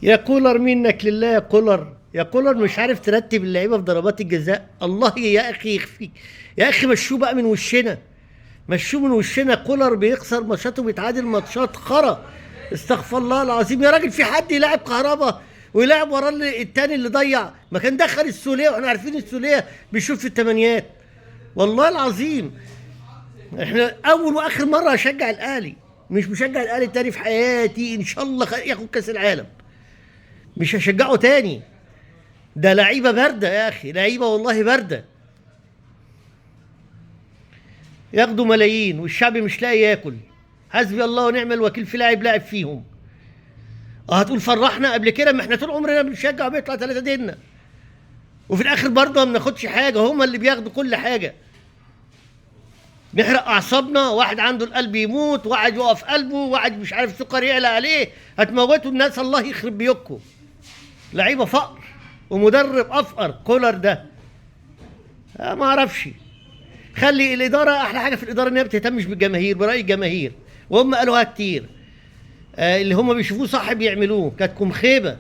يا كولر منك لله يا كولر، يا كولر مش عارف ترتب اللعيبه في ضربات الجزاء. الله يا اخي يخفيك، يا اخي مشوه بقى من وشنا، مشوه من وشنا. كولر بيخسر ماتشات وبيتعادل ماتشات خرا. استغفر الله العظيم يا راجل، في حد يلاعب كهربا ويلاعب وراه التاني اللي ضيع؟ ما كان دخل السوليه واحنا عارفين السوليه بيشوف في الثمانيات. والله العظيم احنا اول واخر مره اشجع الاهلي، مش مشجع الاهلي تاني في حياتي. ان شاء الله ياخد كاس العالم مش هشجعه تاني. ده لعيبه بارده يا اخي، لعيبه والله بارده. ياخدوا ملايين والشعب مش لاقي ياكل. حسبي الله ونعم الوكيل في لاعب فيهم. هتقول فرحنا قبل كده؟ ما احنا طول عمرنا بنشجع وبيطلع ثلاثه دينا، وفي الاخر برضه ما بناخدش حاجه، هما اللي بياخدوا كل حاجه. نحرق اعصابنا، واحد عنده القلب يموت، واحد يقف قلبه، واحد مش عارف سكر يعلى عليه، هتموتوا الناس. الله يخرب بيوتكم. لعيبه فقر ومدرب افقر كولر ده. ما اعرفش. خلي الاداره، احلى حاجه في الاداره ان هي ما بتهتمش بالجماهير، براي الجماهير، وهم قالوها كتير. اللي هم بيشوفوه صح بيعملوه. كانتكم خيبه.